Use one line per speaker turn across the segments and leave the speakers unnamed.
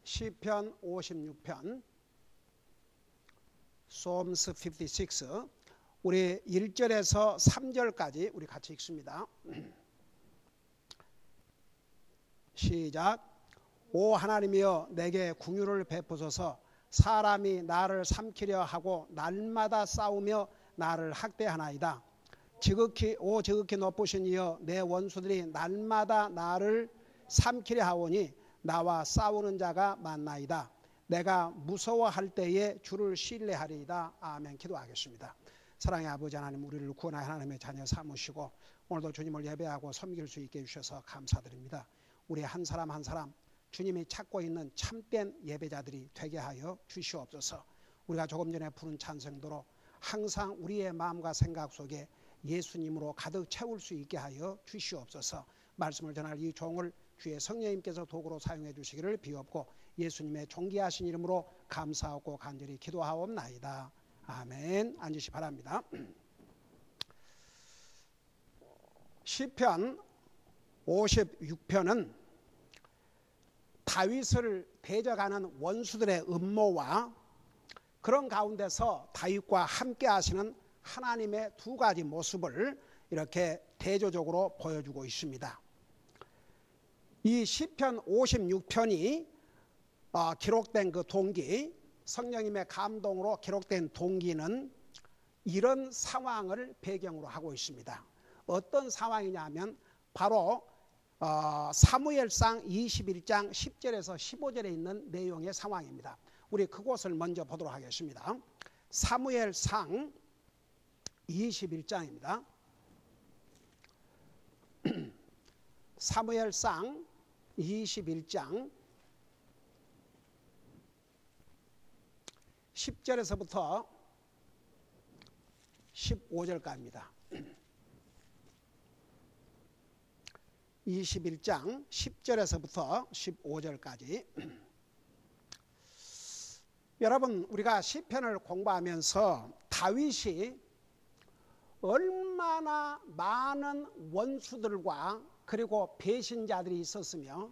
시편 56편 Psalms 56 우리 1절에서 3절까지 우리 같이 읽습니다. 시작. 오 하나님이여 내게 긍휼을 베푸소서. 사람이 나를 삼키려 하고 날마다 싸우며 나를 학대하나이다. 지극히 높으신 이여 내 원수들이 날마다 나를 삼키려 하오니 나와 싸우는 자가 많나이다. 내가 무서워할 때에 주를 신뢰하리이다. 아멘. 기도하겠습니다. 사랑의 아버지 하나님, 우리를 구원하여 하나님의 자녀 삼으시고 오늘도 주님을 예배하고 섬길 수 있게 해주셔서 감사드립니다. 우리 한 사람 한 사람 주님이 찾고 있는 참된 예배자들이 되게 하여 주시옵소서. 우리가 조금 전에 부른 찬송대로 항상 우리의 마음과 생각 속에 예수님으로 가득 채울 수 있게 하여 주시옵소서. 말씀을 전할 이 종을 주의 성령님께서 도구로 사용해 주시기를 비옵고 예수님의 존귀하신 이름으로 감사하고 간절히 기도하옵나이다. 아멘. 앉으시 바랍니다. 시편 56편은 다윗을 대적하는 원수들의 음모와 그런 가운데서 다윗과 함께 하시는 하나님의 두 가지 모습을 이렇게 대조적으로 보여주고 있습니다. 이 시편 56편이 기록된 그 동기, 성령님의 감동으로 기록된 동기는 이런 상황을 배경으로 하고 있습니다. 어떤 상황이냐면 바로 사무엘상 21장 10절에서 15절에 있는 내용의 상황입니다. 우리 그곳을 먼저 보도록 하겠습니다. 사무엘상 21장입니다. 사무엘상 21장 10절에서부터 15절까지입니다. 21장 10절에서부터 15절까지. 여러분, 우리가 시편을 공부하면서 다윗이 얼마나 많은 원수들과 그리고 배신자들이 있었으며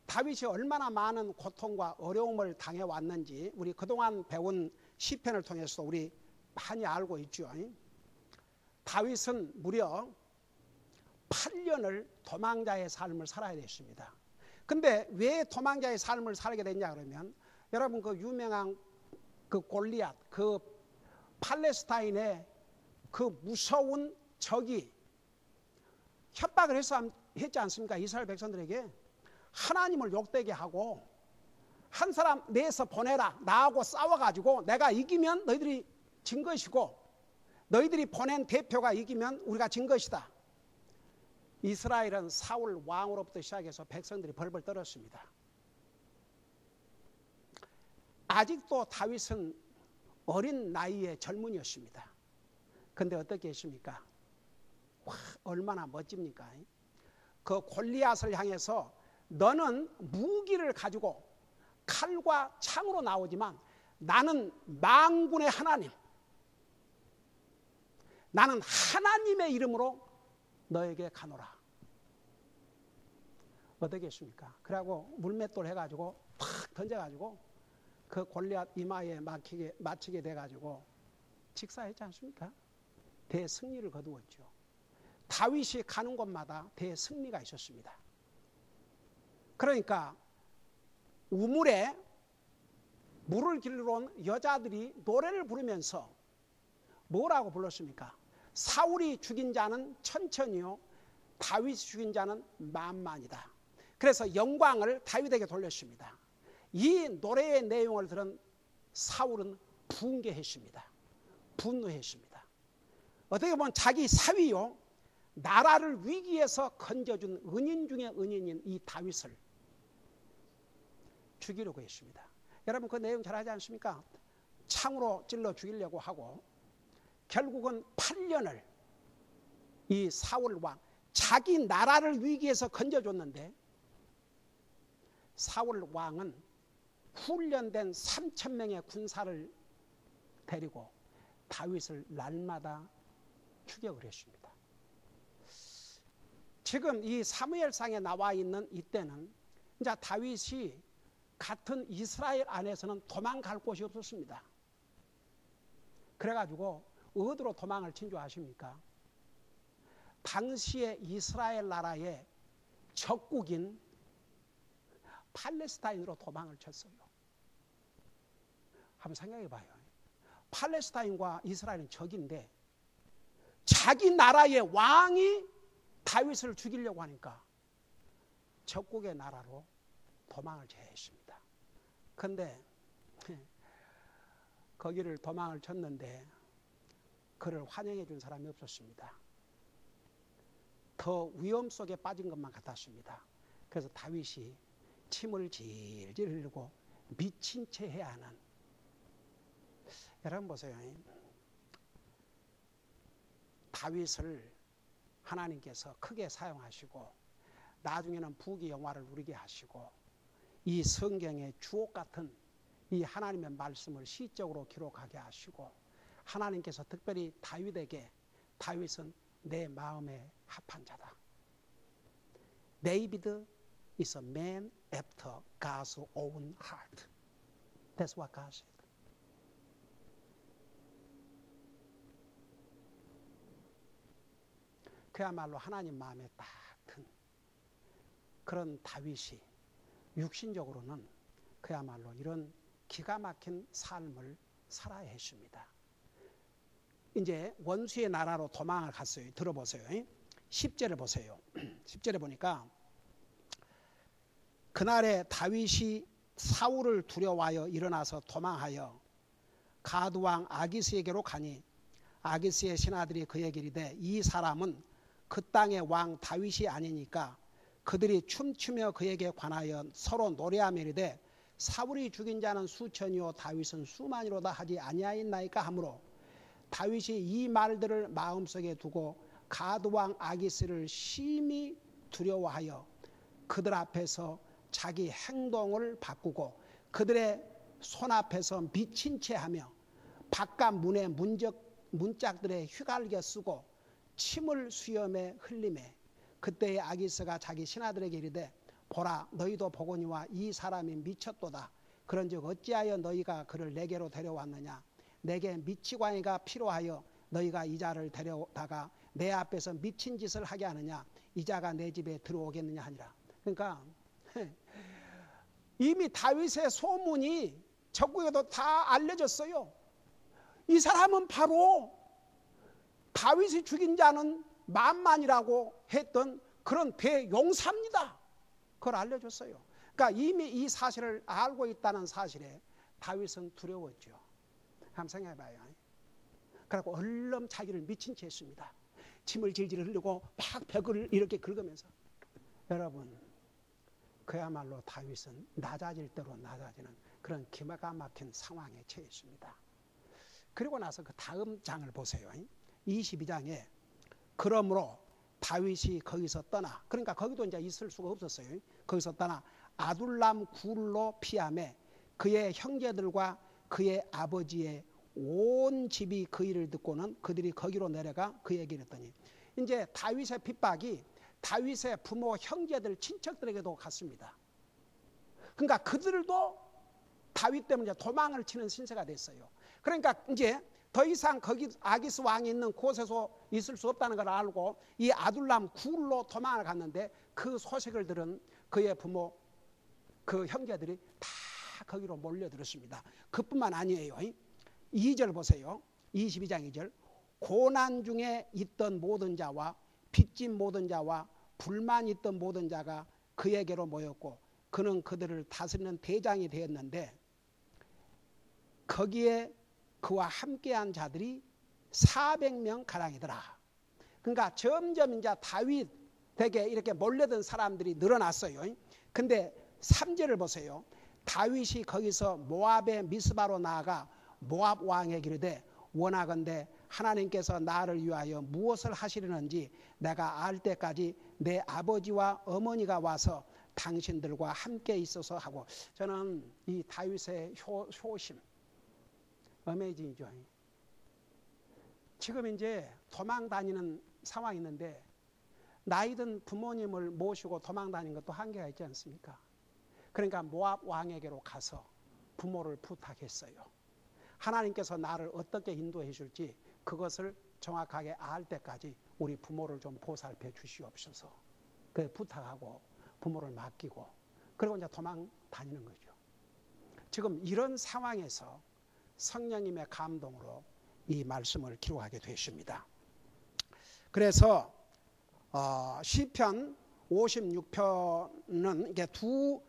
다윗이 얼마나 많은 고통과 어려움을 당해왔는지 우리 그동안 배운 시편을 통해서 우리 많이 알고 있죠. 다윗은 무려 8년을 도망자의 삶을 살아야 됐습니다. 근데 왜 도망자의 삶을 살게 됐냐 그러면 여러분 그 유명한 그 골리앗, 그 팔레스타인의 그 무서운 적이 협박을 했지 않습니까? 이스라엘 백성들에게 하나님을 욕되게 하고 한 사람 내서 보내라. 나하고 싸워가지고 내가 이기면 너희들이 진 것이고 너희들이 보낸 대표가 이기면 우리가 진 것이다. 이스라엘은 사울 왕으로부터 시작해서 백성들이 벌벌 떨었습니다. 아직도 다윗은 어린 나이의 젊은이였습니다. 근데 어떻게 했습니까? 와, 얼마나 멋집니까? 그 골리앗을 향해서 너는 무기를 가지고 칼과 창으로 나오지만 나는 만군의 하나님, 나는 하나님의 이름으로 너에게 가노라. 어떻게 했습니까? 그러고 물맷돌 해가지고 팍 던져가지고 그 골리앗 이마에 맞히게 돼가지고 직사했지 않습니까? 대승리를 거두었죠. 다윗이 가는 곳마다 대승리가 있었습니다. 그러니까 우물에 물을 길러 온 여자들이 노래를 부르면서 뭐라고 불렀습니까? 사울이 죽인 자는 천천히요 다윗이 죽인 자는 만만이다. 그래서 영광을 다윗에게 돌렸습니다. 이 노래의 내용을 들은 사울은 붕괴했습니다. 분노했습니다. 어떻게 보면 자기 사위요 나라를 위기에서 건져준 은인 중에 은인인 이 다윗을 죽이려고 했습니다. 여러분 그 내용 잘 알지 않습니까? 창으로 찔러 죽이려고 하고 결국은 8년을 이 사울 왕 자기 나라를 위기에서 건져줬는데 사울 왕은 훈련된 3,000명의 군사를 데리고 다윗을 날마다 추격을 했습니다. 지금 이 사무엘상에 나와 있는 이때는 이제 다윗이 같은 이스라엘 안에서는 도망갈 곳이 없었습니다. 그래가지고 어디로 도망을 친 줄 아십니까? 당시에 이스라엘 나라의 적국인 팔레스타인으로 도망을 쳤어요. 한번 생각해 봐요. 팔레스타인과 이스라엘은 적인데 자기 나라의 왕이 다윗을 죽이려고 하니까 적국의 나라로 도망을 제했습니다. 그런데 거기를 도망을 쳤는데 그를 환영해 준 사람이 없었습니다. 더 위험 속에 빠진 것만 같았습니다. 그래서 다윗이 침을 질질 흘리고 미친 채 해야 하는, 여러분 보세요. 다윗을 하나님께서 크게 사용하시고 나중에는 부귀 영화를 누리게 하시고 이 성경의 주옥 같은 이 하나님의 말씀을 시적으로 기록하게 하시고 하나님께서 특별히 다윗에게 다윗은 내 마음에 합한 자다. David is a man after God's own heart. That's what God said. 그야말로 하나님 마음에 딱 든 그런 다윗이 육신적으로는 그야말로 이런 기가 막힌 삶을 살아야 했습니다. 이제 원수의 나라로 도망을 갔어요. 들어보세요. 10절을 보세요. 10절에 보니까 그날에 다윗이 사울을 두려워하여 일어나서 도망하여 가드왕 아기스에게로 가니 아기스의 신하들이 그에게 이르되 이 사람은 그 땅의 왕 다윗이 아니니까 그들이 춤추며 그에게 관하여 서로 노래하며 이르되 사울이 죽인 자는 수천이요 다윗은 수만이로다 하지 아니하였나이까 하므로 다윗이 이 말들을 마음속에 두고 가드왕 아기스를 심히 두려워하여 그들 앞에서 자기 행동을 바꾸고 그들의 손앞에서 미친 채 하며 바깥 문의 문짝들에 휘갈겨 쓰고 침을 수염에 흘리매 그때의 아기스가 자기 신하들에게 이르되 보라 너희도 보거니와 이 사람이 미쳤도다. 그런즉 어찌하여 너희가 그를 내게로 데려왔느냐. 내게 미치광이가 필요하여 너희가 이 자를 데려다가 내 앞에서 미친 짓을 하게 하느냐. 이 자가 내 집에 들어오겠느냐 하니라. 그러니까 이미 다윗의 소문이 적국에도 다 알려졌어요. 이 사람은 바로 다윗이 죽인 자는 만만이라고 했던 그런 대용사입니다. 그걸 알려줬어요. 그러니까 이미 이 사실을 알고 있다는 사실에 다윗은 두려웠죠. 한번 생각해봐요. 그래서 얼른 자기를 미친 채 했습니다. 침을 질질 흘리고 막 벽을 이렇게 긁으면서. 여러분 그야말로 다윗은 낮아질 대로 낮아지는 그런 기가 막힌 상황에 처했습니다. 그리고 나서 그 다음 장을 보세요. 22장에 그러므로 다윗이 거기서 떠나, 그러니까 거기도 이제 있을 수가 없었어요. 거기서 떠나 아둘람 굴로 피하매 그의 형제들과 그의 아버지의 온 집이 그 일을 듣고는 그들이 거기로 내려가 그에게 이랬더니 이제 다윗의 핍박이 다윗의 부모, 형제들, 친척들에게도 갔습니다. 그러니까 그들도 다윗 때문에 도망을 치는 신세가 됐어요. 그러니까 이제 더 이상 거기 아기스 왕이 있는 곳에서 있을 수 없다는 걸 알고 이 아둘람 굴로 도망을 갔는데 그 소식을 들은 그의 부모, 그 형제들이 다 거기로 몰려들었습니다. 그뿐만 아니에요. 2절 보세요. 22장 2절. 고난 중에 있던 모든 자와 빚진 모든 자와 불만 있던 모든 자가 그에게로 모였고 그는 그들을 다스리는 대장이 되었는데 거기에 그와 함께한 자들이 400명 가량이더라. 그러니까 점점 이제 다윗에게 이렇게 몰려든 사람들이 늘어났어요. 근데 3절을 보세요. 다윗이 거기서 모압의 미스바로 나아가 모압 왕에게 이르되 원하건대 하나님께서 나를 위하여 무엇을 하시려는지 내가 알 때까지 내 아버지와 어머니가 와서 당신들과 함께 있어서 하고. 저는 이 다윗의 효심 어메이징이죠. 지금 이제 도망 다니는 상황이 있는데 나이든 부모님을 모시고 도망 다닌 것도 한계가 있지 않습니까? 그러니까 모압 왕에게로 가서 부모를 부탁했어요. 하나님께서 나를 어떻게 인도해 줄지 그것을 정확하게 알 때까지 우리 부모를 좀 보살펴 주시옵소서. 그 부탁하고 부모를 맡기고 그리고 이제 도망 다니는 거죠. 지금 이런 상황에서 성령님의 감동으로 이 말씀을 기록하게 되십니다. 그래서 시편 56편은 이게 두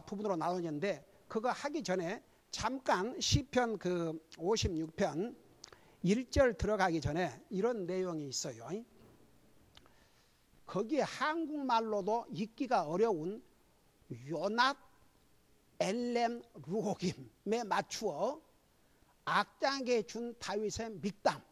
부분으로 나누는데 그거 하기 전에 잠깐 시편 그 56편 1절 들어가기 전에 이런 내용이 있어요. 거기에 한국말로도 읽기가 어려운 요낫 엘렘 루호김에 맞추어 악장에게 준 다윗의 믹담,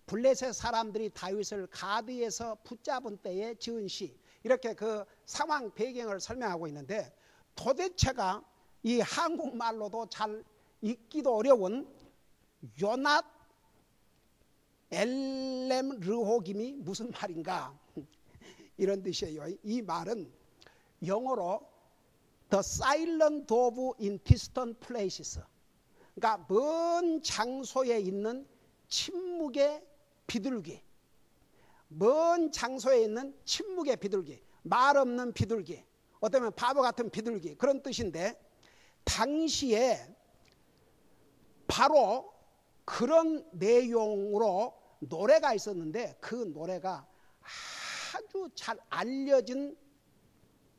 블레셋 사람들이 다윗을 가드에서 붙잡은 때에 지은 시, 이렇게 그 상황 배경을 설명하고 있는데 도대체가 이 한국말로도 잘 읽기도 어려운 요낫 엘렘 르호김이 무슨 말인가 이런 뜻이에요. 이 말은 영어로 The silent dove in distant places, 그러니까 먼 장소에 있는 침묵의 비둘기, 먼 장소에 있는 침묵의 비둘기, 말 없는 비둘기, 어쩌면 바보 같은 비둘기, 그런 뜻인데 당시에 바로 그런 내용으로 노래가 있었는데 그 노래가 아주 잘 알려진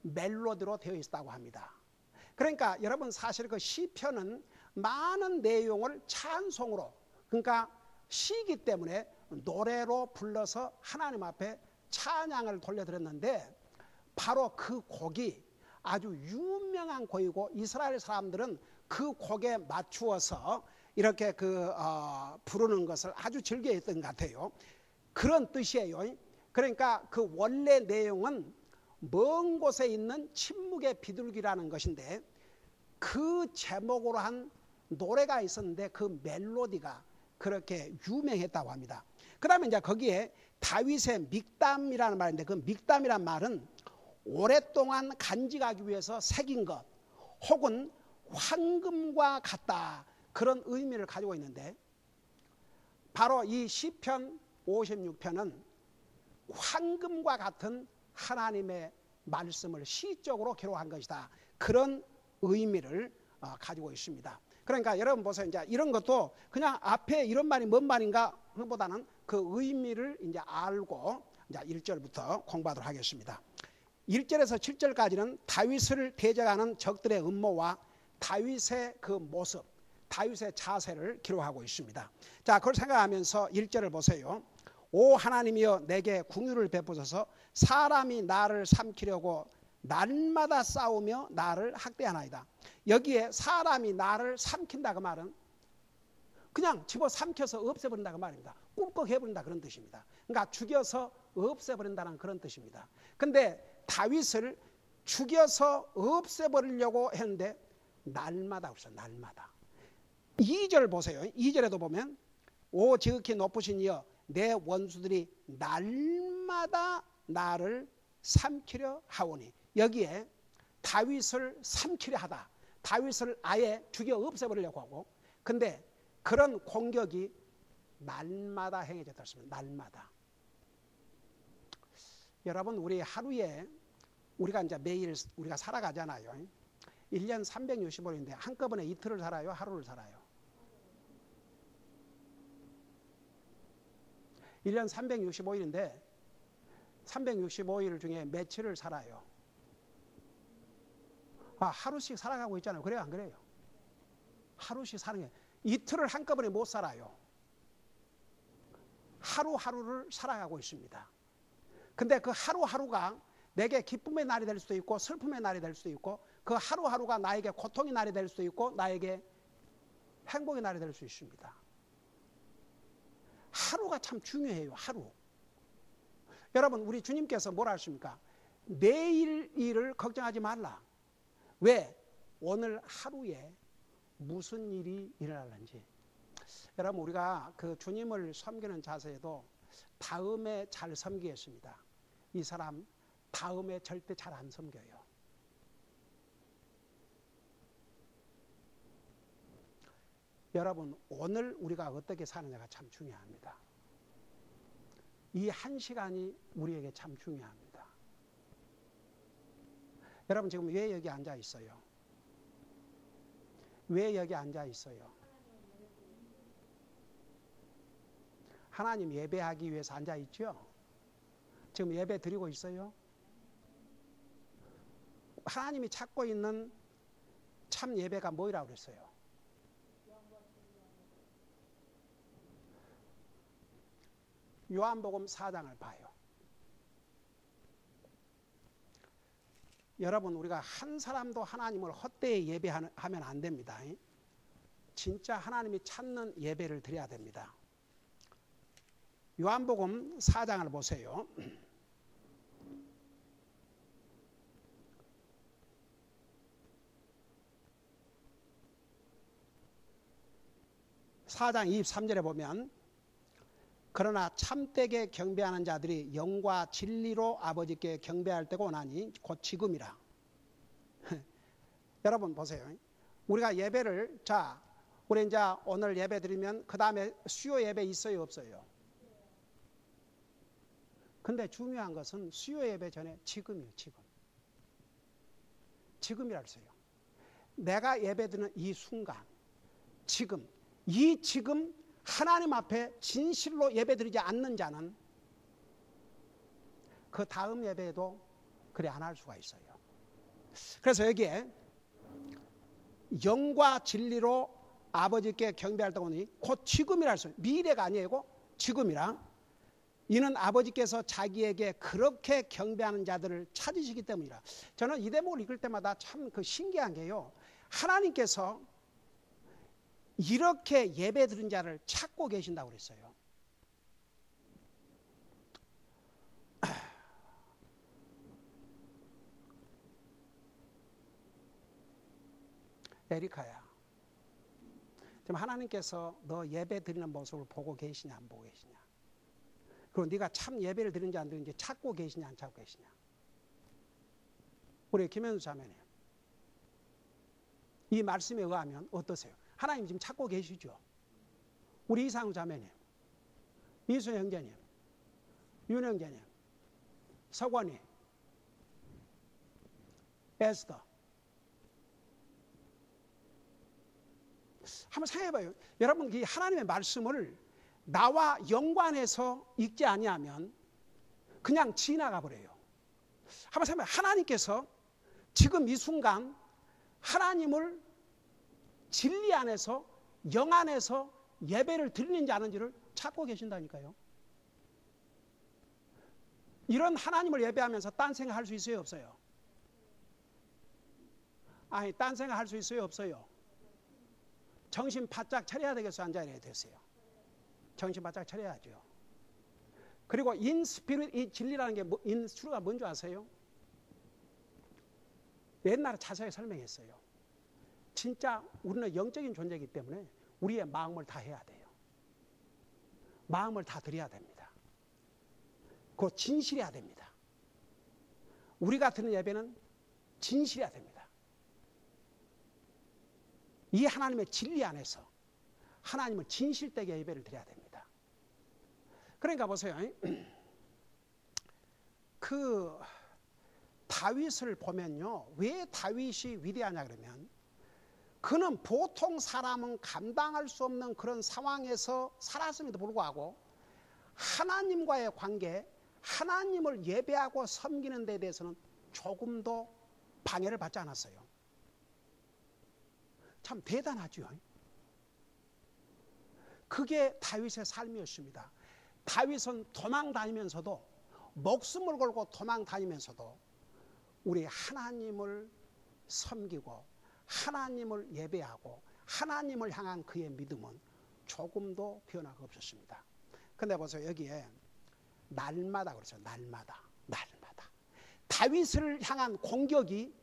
멜로디로 되어 있다고 합니다. 그러니까 여러분 사실 그 시편은 많은 내용을 찬송으로, 그러니까 시이기 때문에 노래로 불러서 하나님 앞에 찬양을 돌려드렸는데 바로 그 곡이 아주 유명한 곡이고 이스라엘 사람들은 그 곡에 맞추어서 이렇게 부르는 것을 아주 즐겨했던 것 같아요. 그런 뜻이에요. 그러니까 그 원래 내용은 먼 곳에 있는 침묵의 비둘기라는 것인데 그 제목으로 한 노래가 있었는데 그 멜로디가 그렇게 유명했다고 합니다. 그 다음에 이제 거기에 다윗의 믹담이라는 말인데 그 믹담이란 말은 오랫동안 간직하기 위해서 새긴 것 혹은 황금과 같다, 그런 의미를 가지고 있는데 바로 이 시편 56편은 황금과 같은 하나님의 말씀을 시적으로 기록한 것이다, 그런 의미를 가지고 있습니다. 그러니까 여러분 보세요. 이제 이런 것도 그냥 앞에 이런 말이 뭔 말인가 보다는 그 의미를 이제 알고 이제 1절부터 공부하도록 하겠습니다. 1절에서 7절까지는 다윗을 대적하는 적들의 음모와 다윗의 그 모습, 다윗의 자세를 기록하고 있습니다. 자, 그걸 생각하면서 1절을 보세요. 오 하나님이여 내게 궁유를 베푸소서, 사람이 나를 삼키려고 날마다 싸우며 나를 학대하나이다. 여기에 사람이 나를 삼킨다 그 말은 그냥 집어 삼켜서 없애버린다 그 말입니다. 꿀꺽 해버린다 그런 뜻입니다. 그러니까 죽여서 없애버린다는 그런 뜻입니다. 근데 다윗을 죽여서 없애버리려고 했는데 날마다 없어, 날마다. 2절 보세요. 2절에도 보면 오 지극히 높으신 이여 내 원수들이 날마다 나를 삼키려 하오니, 여기에 다윗을 삼키려 하다, 다윗을 아예 죽여 없애버리려고 하고, 근데 그런 공격이 날마다 행해졌습니다. 날마다. 여러분 우리 하루에 우리가 이제 매일 우리가 살아가잖아요. 1년 365일인데 한꺼번에 이틀을 살아요, 하루를 살아요? 1년 365일인데 365일 중에 며칠을 살아요? 하루씩 살아가고 있잖아요. 그래요, 안 그래요? 하루씩 사는 게 이틀을 한꺼번에 못 살아요. 하루하루를 살아가고 있습니다. 근데 그 하루하루가 내게 기쁨의 날이 될 수도 있고 슬픔의 날이 될 수도 있고, 그 하루하루가 나에게 고통의 날이 될 수도 있고 나에게 행복의 날이 될 수 있습니다. 하루가 참 중요해요. 하루. 여러분 우리 주님께서 뭐라 하십니까? 내일 일을 걱정하지 말라. 왜? 오늘 하루에 무슨 일이 일어날는지. 여러분 우리가 그 주님을 섬기는 자세에도 다음에 잘 섬기겠습니다. 이 사람 다음에 절대 잘 안 섬겨요. 여러분, 오늘 우리가 어떻게 사느냐가 참 중요합니다. 이 한 시간이 우리에게 참 중요합니다. 여러분, 지금 왜 여기 앉아 있어요? 왜 여기 앉아 있어요? 하나님 예배하기 위해서 앉아 있죠? 지금 예배 드리고 있어요? 하나님이 찾고 있는 참 예배가 뭐라고 그랬어요? 요한복음 4장을 봐요. 여러분, 우리가 한 사람도 하나님을 헛되이 예배하면 안 됩니다. 진짜 하나님이 찾는 예배를 드려야 됩니다. 요한복음 4장을 보세요. 4장 23절에 보면 그러나 참되게 경배하는 자들이 영과 진리로 아버지께 경배할 때가 오나니 곧 지금이라. 여러분 보세요. 우리가 예배를 우리 이제 오늘 예배 드리면 그 다음에 수요 예배 있어요 없어요? 근데 중요한 것은 수요 예배 전에 지금이에요. 지금이라 했어요. 내가 예배 드리는 이 순간, 지금 하나님 앞에 진실로 예배드리지 않는 자는 그 다음 예배에도 그래 안 할 수가 있어요. 그래서 여기에 영과 진리로 아버지께 경배할 때 오니 곧 지금이라 했어요. 미래가 아니고 지금이라. 이는 아버지께서 자기에게 그렇게 경배하는 자들을 찾으시기 때문이라. 저는 이 대목을 읽을 때마다 참 신기한 게요. 하나님께서 이렇게 예배 드린 자를 찾고 계신다고 그랬어요. 에리카야, 지금 하나님께서 너 예배 드리는 모습을 보고 계시냐 안 보고 계시냐? 그리고 네가 참 예배를 드리는지 안 드리는지 찾고 계시냐 안 찾고 계시냐? 우리 김현수 자매님, 이 말씀에 의하면 어떠세요? 하나님 지금 찾고 계시죠? 우리 이상우 자매님, 이수 형제님, 윤 형제님, 서권이, 에스더. 한번 생각해봐요. 여러분, 이 하나님의 말씀을 나와 연관해서 읽지 아니하면 그냥 지나가 버려요. 한번 생각해봐요. 하나님께서 지금 이 순간 하나님을 진리 안에서 영 안에서 예배를 드리는지 아는지를 찾고 계신다니까요. 이런 하나님을 예배하면서 딴 생각할 수 있어요 없어요? 아니, 딴 생각할 수 있어요 없어요? 정신 바짝 차려야 되겠어요? 앉아야 되겠어요? 정신 바짝 차려야죠. 그리고 인 스피릿, 이 진리라는 게 인 트루가 뭔지 아세요? 옛날에 자세히 설명했어요. 진짜 우리는 영적인 존재이기 때문에 우리의 마음을 다 해야 돼요. 마음을 다 드려야 됩니다. 그 진실해야 됩니다. 우리가 드리는 예배는 진실해야 됩니다. 이 하나님의 진리 안에서 하나님을 진실되게 예배를 드려야 됩니다. 그러니까 보세요. 그 다윗을 보면요. 왜 다윗이 위대하냐 그러면 그는 보통 사람은 감당할 수 없는 그런 상황에서 살았음에도 불구하고 하나님과의 관계, 하나님을 예배하고 섬기는 데 대해서는 조금도 방해를 받지 않았어요. 참 대단하죠. 그게 다윗의 삶이었습니다. 다윗은 도망 다니면서도, 목숨을 걸고 도망 다니면서도 우리 하나님을 섬기고 하나님을 예배하고 하나님을 향한 그의 믿음은 조금도 변화가 없었습니다. 근데 보세요. 여기에 날마다 그렇죠. 날마다. 다윗을 향한 공격이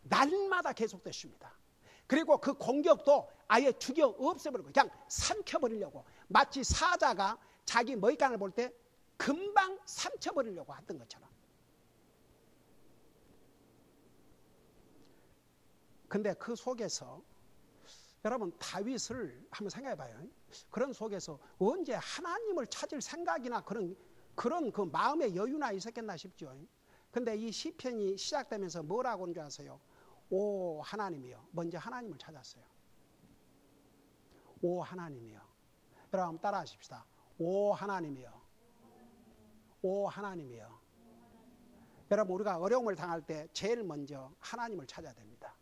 날마다 계속됐습니다. 그리고 그 공격도 아예 죽여 없애버리고 그냥 삼켜버리려고, 마치 사자가 자기 먹잇감을 볼 때 금방 삼켜버리려고 했던 것처럼. 근데 그 속에서 여러분 다윗을 한번 생각해 봐요. 그런 속에서 언제 하나님을 찾을 생각이나 그런 그 마음의 여유나 있었겠나 싶죠. 근데 이 시편이 시작되면서 뭐라고 하는 줄 아세요? 오 하나님이여. 먼저 하나님을 찾았어요. 오 하나님이여. 여러분 따라 하십시다. 오 하나님이여. 오 하나님이여. 여러분 우리가 어려움을 당할 때 제일 먼저 하나님을 찾아야 됩니다.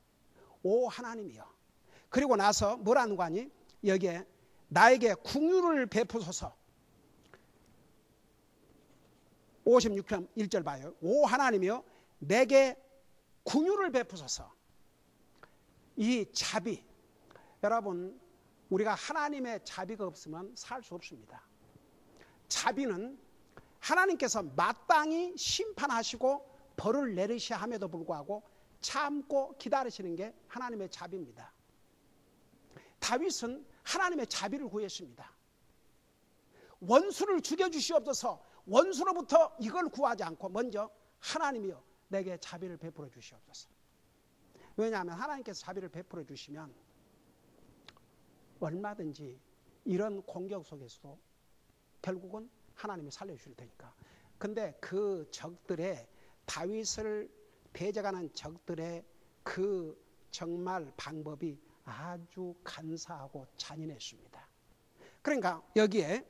오 하나님이여. 그리고 나서 뭐라는 거 아니? 여기에 나에게 긍휼을 베푸소서. 56편 1절 봐요. 오 하나님이여 내게 긍휼을 베푸소서. 이 자비, 여러분 우리가 하나님의 자비가 없으면 살 수 없습니다. 자비는 하나님께서 마땅히 심판하시고 벌을 내리셔야 함에도 불구하고 참고 기다리시는 게 하나님의 자비입니다. 다윗은 하나님의 자비를 구했습니다. 원수를 죽여주시옵소서. 원수로부터 이걸 구하지 않고 먼저 하나님이여 내게 자비를 베풀어 주시옵소서. 왜냐하면 하나님께서 자비를 베풀어 주시면 얼마든지 이런 공격 속에서도 결국은 하나님이 살려주실 테니까. 근데 그 적들의 다윗을 대적하는 적들의 그 정말 방법이 아주 간사하고 잔인했습니다. 그러니까 여기에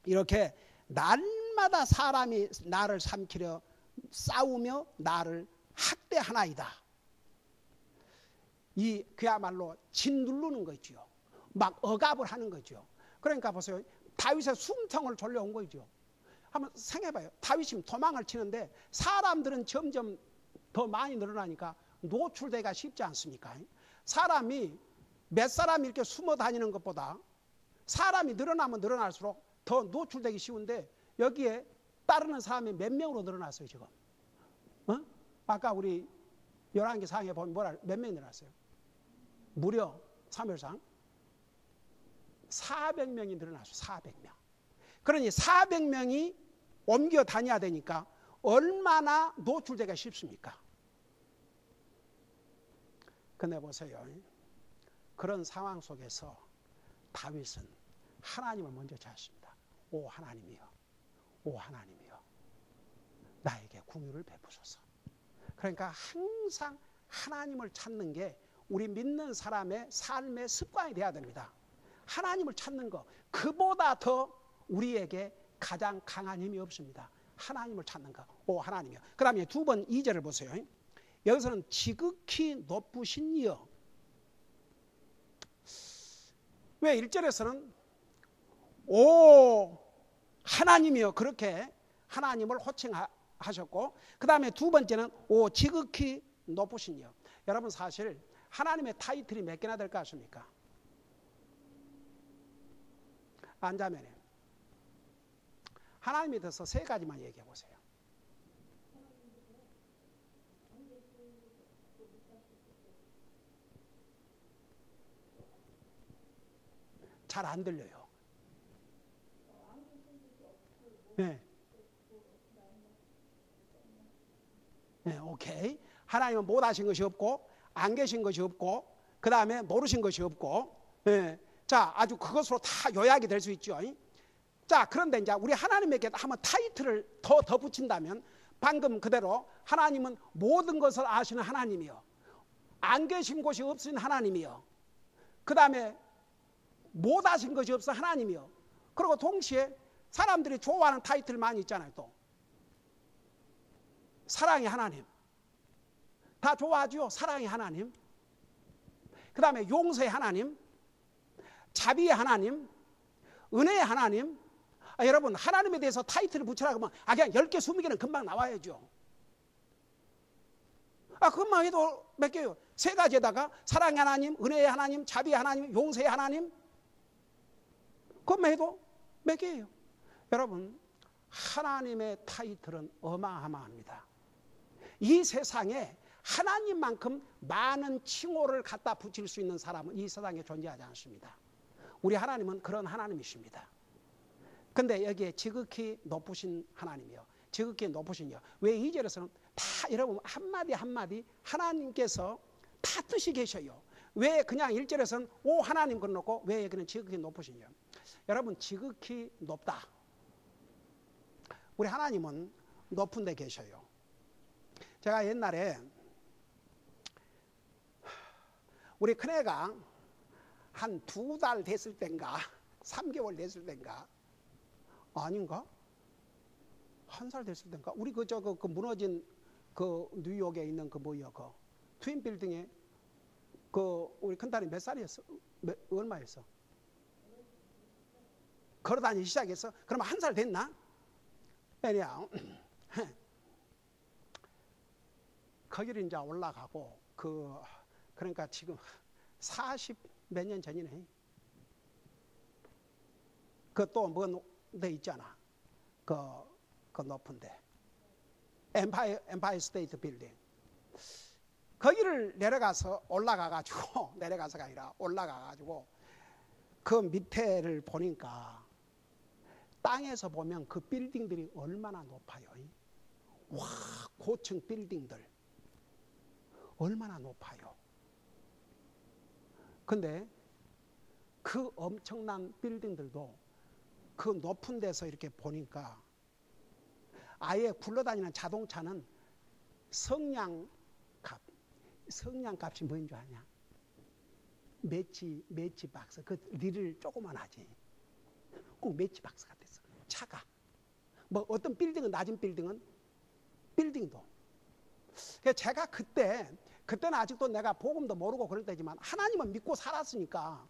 이렇게 날마다 사람이 나를 삼키려 싸우며 나를 학대하나이다. 이 그야말로 짓누르는 거죠. 막 억압을 하는 거죠. 그러니까 보세요. 다윗의 숨통을 졸려온 거죠. 한번 생각해봐요. 다윗이 도망을 치는데 사람들은 점점 더 많이 늘어나니까 노출되기가 쉽지 않습니까? 사람이 몇 사람이 이렇게 숨어 다니는 것보다 사람이 늘어나면 늘어날수록 더 노출되기 쉬운데 여기에 따르는 사람이 몇 명으로 늘어났어요 지금? 아까 우리 11개 상에 보면 몇 명이 늘어났어요? 무려 사무엘상 400명이 늘어났어요. 400명. 그러니 400명이 옮겨 다녀야 되니까 얼마나 노출되기가 쉽습니까? 근데 보세요. 그런 상황 속에서 다윗은 하나님을 먼저 찾습니다. 오 하나님이여. 오 하나님이여. 나에게 긍휼을 베푸소서. 그러니까 항상 하나님을 찾는 게 우리 믿는 사람의 삶의 습관이 돼야 됩니다. 하나님을 찾는 것, 그보다 더 우리에게 가장 강한 힘이 없습니다. 하나님을 찾는 것. 오 하나님이여. 그 다음에 두 번 2절을 보세요. 여기서는 지극히 높으신 이여. 왜 1절에서는 오 하나님이여 그렇게 하나님을 호칭하셨고 그 다음에 두 번째는 오 지극히 높으신 이여. 여러분 사실 하나님의 타이틀이 몇 개나 될까 하십니까? 안자매님 하나님에 대해서 세 가지만 얘기해 보세요. 잘 안 들려요. 네. 네, 오케이. 하나님은 못하신 것이 없고 안 계신 것이 없고 그 다음에 모르신 것이 없고 네. 자 아주 그것으로 다 요약이 될 수 있죠. 자 그런데 이제 우리 하나님에게 한번 타이틀을 더 붙인다면 방금 그대로 하나님은 모든 것을 아시는 하나님이요 안 계신 곳이 없으신 하나님이요 그 다음에 못하신 것이 없어 하나님이요 그리고 동시에 사람들이 좋아하는 타이틀 많이 있잖아요. 또 사랑의 하나님 다 좋아하죠. 사랑의 하나님 그 다음에 용서의 하나님 자비의 하나님 은혜의 하나님 여러분 하나님에 대해서 타이틀을 붙이라고 하면 그냥 10개 20개는 금방 나와야죠. 그것만 해도 몇 개요? 세 가지에다가 사랑의 하나님 은혜의 하나님 자비의 하나님 용서의 하나님 그것만 해도 몇 개예요? 여러분 하나님의 타이틀은 어마어마합니다. 이 세상에 하나님만큼 많은 칭호를 갖다 붙일 수 있는 사람은 이 세상에 존재하지 않습니다. 우리 하나님은 그런 하나님이십니다. 근데 여기에 지극히 높으신 하나님이요. 지극히 높으신요. 왜 2절에서는 다 여러분 한마디 한마디 하나님께서 다 뜻이 계셔요. 왜 그냥 1절에서는 오 하나님 그러놓고 왜 여기는 지극히 높으신요. 여러분 지극히 높다. 우리 하나님은 높은 데 계셔요. 제가 옛날에 우리 큰애가 한 2달 됐을 땐가 3개월 됐을 땐가 아닌가? 1살 됐을 땐가? 우리 그 무너진 그 뉴욕에 있는 그 뭐야 그 트윈 빌딩에 그 우리 큰딸이 몇 살이었어? 얼마였어? 걸어다니기 시작했어? 그러면 1살 됐나? 왜냐? 거기를 이제 올라가고 그러니까 지금 40 몇 년 전이네. 그 또 뭔 데 있잖아. 그 높은데 엠파이어 스테이트 빌딩. 거기를 올라가가지고 내려가서가 아니라 올라가가지고 그 밑에를 보니까 땅에서 보면 그 빌딩들이 얼마나 높아요. 와, 고층 빌딩들 얼마나 높아요. 근데 그 엄청난 빌딩들도 그 높은 데서 이렇게 보니까 아예 굴러다니는 자동차는 성냥값이 뭐인 줄 아냐? 매치 박스. 그 리를 조그만 하지. 꼭 매치 박스 같았어. 차가. 뭐 어떤 빌딩은 낮은 빌딩도. 제가 그때는 아직도 내가 복음도 모르고 그럴 때지만 하나님은 믿고 살았으니까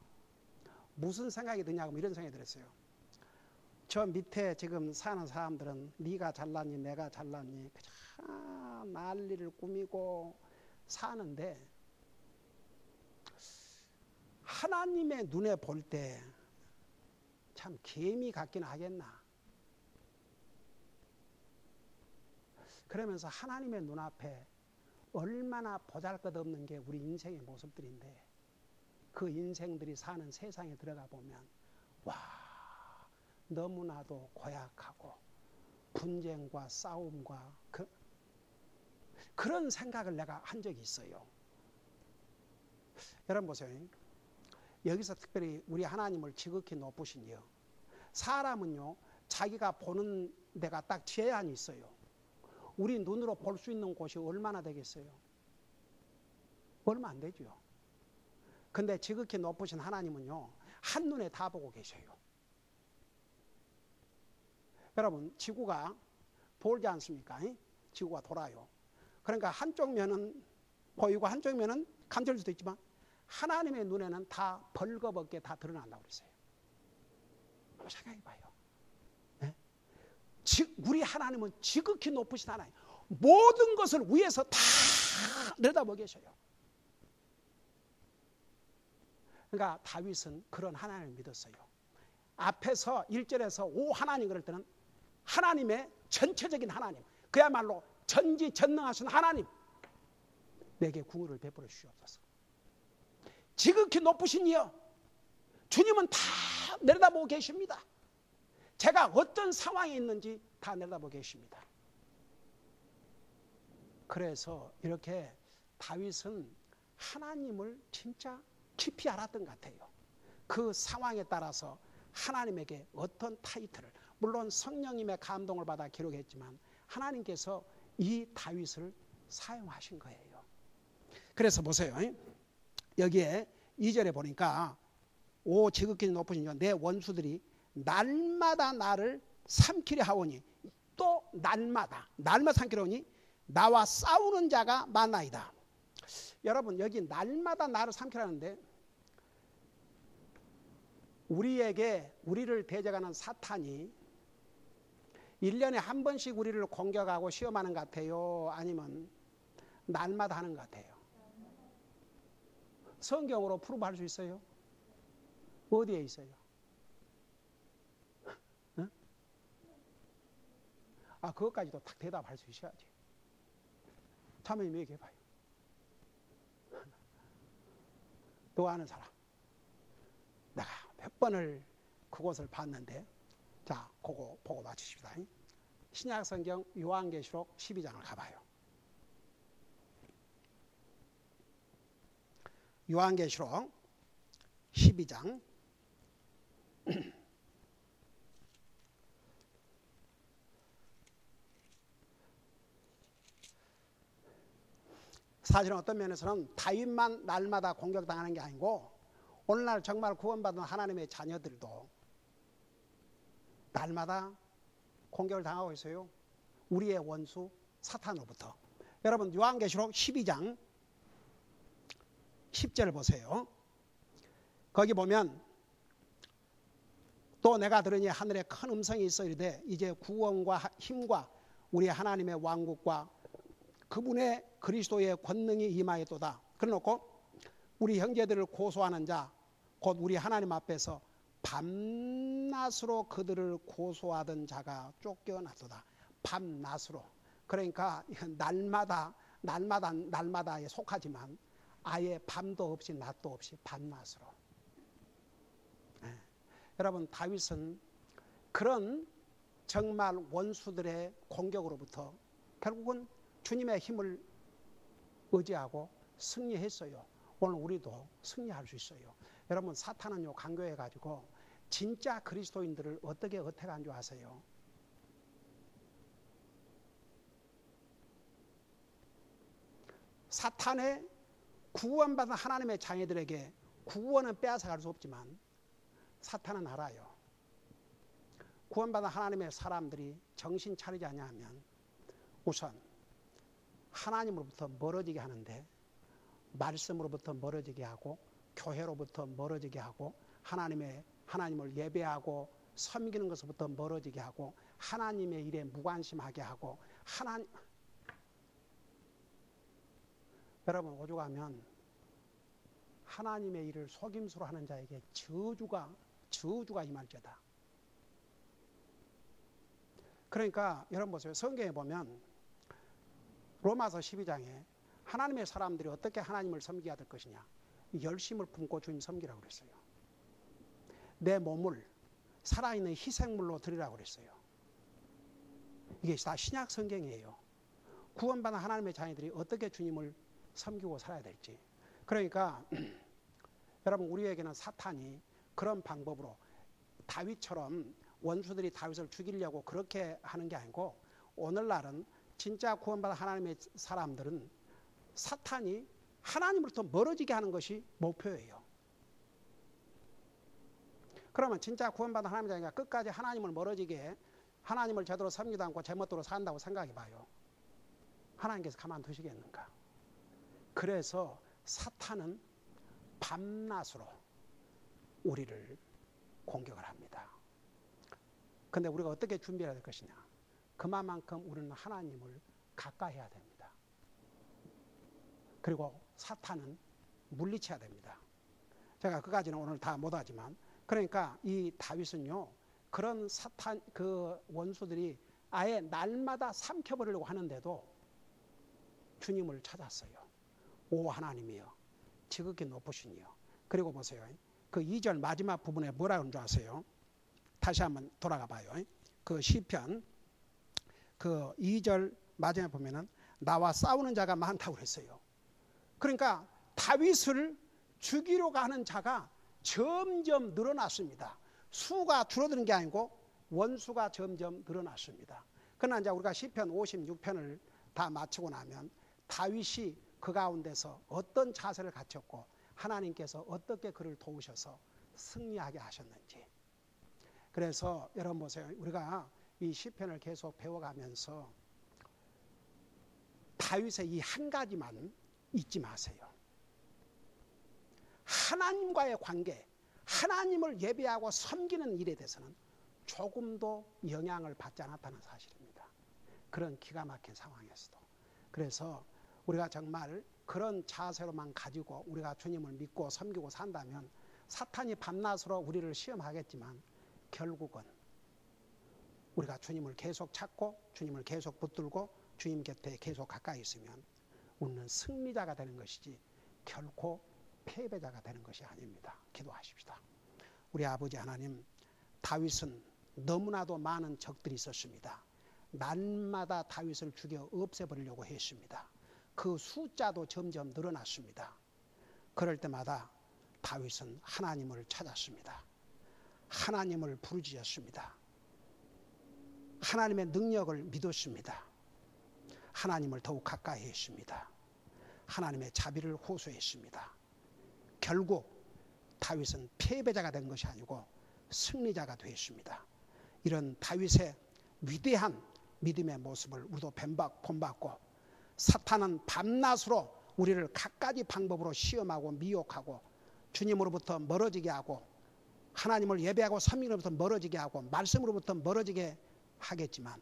무슨 생각이 드냐고 이런 생각이 들었어요. 저 밑에 지금 사는 사람들은 네가 잘났니 내가 잘났니 그냥 난리를 꾸미고 사는데 하나님의 눈에 볼 때 참 개미 같긴 하겠나. 그러면서 하나님의 눈앞에 얼마나 보잘것없는 게 우리 인생의 모습들인데 그 인생들이 사는 세상에 들어가 보면 와 너무나도 고약하고 분쟁과 싸움과 그런 생각을 내가 한 적이 있어요. 여러분 보세요. 여기서 특별히 우리 하나님을 지극히 높으신이요. 사람은요 자기가 보는 데가 딱 제한이 있어요. 우리 눈으로 볼 수 있는 곳이 얼마나 되겠어요? 얼마 안 되죠. 근데 지극히 높으신 하나님은요 한눈에 다 보고 계셔요. 여러분 지구가 돌지 않습니까? 지구가 돌아요. 그러니까 한쪽 면은 보이고 한쪽 면은 감질 수도 있지만 하나님의 눈에는 다 벌거벗게 다 드러난다고 그랬어요. 한번 생각해 봐요. 네? 우리 하나님은 지극히 높으신 하나님. 모든 것을 위에서 다 내다보고 계셔요. 그러니까 다윗은 그런 하나님을 믿었어요. 앞에서 1절에서 오 하나님 그럴 때는 하나님의 전체적인 하나님, 그야말로 전지전능하신 하나님, 내게 궁유를 베풀어 주시옵소서. 지극히 높으신 이여, 주님은 다 내려다보고 계십니다. 제가 어떤 상황에 있는지 다 내려다보고 계십니다. 그래서 이렇게 다윗은 하나님을 진짜 깊이 알았던 것 같아요. 그 상황에 따라서 하나님에게 어떤 타이틀을, 물론 성령님의 감동을 받아 기록했지만 하나님께서 이 다윗을 사용하신 거예요. 그래서 보세요. 여기에 2절에 보니까 오 지극히 높으신 내 원수들이 날마다 나를 삼키려 하오니, 또 날마다 삼키려 하오니 나와 싸우는 자가 많나이다. 여러분 여기 날마다 나를 삼키려 하는데 우리를 대적하는 사탄이 1년에 한 번씩 우리를 공격하고 시험하는 것 같아요? 아니면 날마다 하는 것 같아요? 성경으로 프루브할 수 있어요? 어디에 있어요? 응? 그것까지도 딱 대답할 수 있어야지. 자매님 얘기해봐요. 너 아는 사람. 내가 몇 번을 그곳을 봤는데 자, 그거 보고 맞추십시다. 신약성경 요한계시록 12장을 가봐요. 요한계시록 12장 사실은 어떤 면에서는 다윗만 날마다 공격당하는 게 아니고 오늘날 정말 구원받은 하나님의 자녀들도 날마다 공격을 당하고 있어요. 우리의 원수 사탄으로부터. 여러분 요한계시록 12장 10절 보세요. 거기 보면 또 내가 들으니 하늘에 큰 음성이 있어 이르되 이제 구원과 힘과 우리 하나님의 왕국과 그분의 그리스도의 권능이 임하였도다. 그래놓고 우리 형제들을 고소하는 자 곧 우리 하나님 앞에서 밤낮으로 그들을 고소하던 자가 쫓겨났도다. 밤낮으로. 그러니까 날마다에 속하지만 아예 밤도 없이 낮도 없이 밤낮으로. 네. 여러분 다윗은 그런 정말 원수들의 공격으로부터 결국은 주님의 힘을 의지하고 승리했어요. 오늘 우리도 승리할 수 있어요. 여러분 사탄은요 강교해가지고 진짜 그리스도인들을 어떻게 어택한 줄 아세요? 사탄의 구원받은 하나님의 자녀들에게 구원은 빼앗아갈 수 없지만 사탄은 알아요. 구원받은 하나님의 사람들이 정신 차리지 않으면 우선 하나님으로부터 멀어지게 하는데 말씀으로부터 멀어지게 하고 교회로부터 멀어지게 하고 하나님을 예배하고 섬기는 것부터 멀어지게 하고 하나님의 일에 무관심하게 하고 여러분 오죽하면 하나님의 일을 속임수로 하는 자에게 저주가 임할지어다. 그러니까 여러분 보세요. 성경에 보면 로마서 12장에 하나님의 사람들이 어떻게 하나님을 섬겨야 될 것이냐. 열심을 품고 주님 섬기라고 그랬어요. 내 몸을 살아있는 희생물로 드리라고 그랬어요. 이게 다 신약 성경이에요. 구원받은 하나님의 자녀들이 어떻게 주님을 섬기고 살아야 될지. 그러니까 여러분 우리에게는 사탄이 그런 방법으로 다윗처럼 원수들이 다윗을 죽이려고 그렇게 하는 게 아니고 오늘날은 진짜 구원받은 하나님의 사람들은 사탄이 하나님으로부터 멀어지게 하는 것이 목표예요. 그러면 진짜 구원받은 하나님의 자녀가 끝까지 하나님을 멀어지게 하나님을 제대로 섬기도 않고 제멋대로 산다고 생각해 봐요. 하나님께서 가만두시겠는가? 그래서 사탄은 밤낮으로 우리를 공격을 합니다. 근데 우리가 어떻게 준비해야 될 것이냐? 그만큼 우리는 하나님을 가까이 해야 됩니다. 그리고 사탄은 물리쳐야 됩니다. 제가 그까지는 오늘 다 못하지만 그러니까 이 다윗은요 그런 사탄 그 원수들이 아예 날마다 삼켜버리려고 하는데도 주님을 찾았어요. 오 하나님이여 지극히 높으시니요. 그리고 보세요. 그 2절 마지막 부분에 뭐라 그런 줄 아세요? 다시 한번 돌아가 봐요. 그 시편 그 2절 마지막에 보면은 나와 싸우는 자가 많다고 그랬어요. 그러니까 다윗을 죽이려고 하는 자가 점점 늘어났습니다. 수가 줄어드는 게 아니고 원수가 점점 늘어났습니다. 그러나 이제 우리가 시편 56편을 다 마치고 나면 다윗이 그 가운데서 어떤 자세를 갖췄고 하나님께서 어떻게 그를 도우셔서 승리하게 하셨는지. 그래서 여러분 보세요. 우리가 이 시편을 계속 배워가면서 다윗의 이 한 가지만 잊지 마세요. 하나님과의 관계, 하나님을 예배하고 섬기는 일에 대해서는 조금도 영향을 받지 않았다는 사실입니다. 그런 기가 막힌 상황에서도. 그래서 우리가 정말 그런 자세로만 가지고 우리가 주님을 믿고 섬기고 산다면 사탄이 밤낮으로 우리를 시험하겠지만 결국은 우리가 주님을 계속 찾고 주님을 계속 붙들고 주님 곁에 계속 가까이 있으면 우리는 승리자가 되는 것이지 결코 패배자가 되는 것이 아닙니다. 기도하십시다. 우리 아버지 하나님, 다윗은 너무나도 많은 적들이 있었습니다. 날마다 다윗을 죽여 없애버리려고 했습니다. 그 숫자도 점점 늘어났습니다. 그럴 때마다 다윗은 하나님을 찾았습니다. 하나님을 부르짖었습니다. 하나님의 능력을 믿었습니다. 하나님을 더욱 가까이 했습니다. 하나님의 자비를 호소했습니다. 결국 다윗은 패배자가 된 것이 아니고 승리자가 되었습니다. 이런 다윗의 위대한 믿음의 모습을 우리도 본받고, 사탄은 밤낮으로 우리를 갖가지 방법으로 시험하고 미혹하고 주님으로부터 멀어지게 하고 하나님을 예배하고 섬기로부터 멀어지게 하고 말씀으로부터 멀어지게 하겠지만,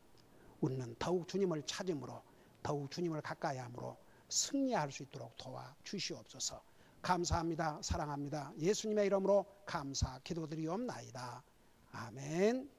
우리는 더욱 주님을 찾음으로, 더욱 주님을 가까이 함으로 승리할 수 있도록 도와주시옵소서. 감사합니다. 사랑합니다. 예수님의 이름으로 감사 기도드리옵나이다. 아멘.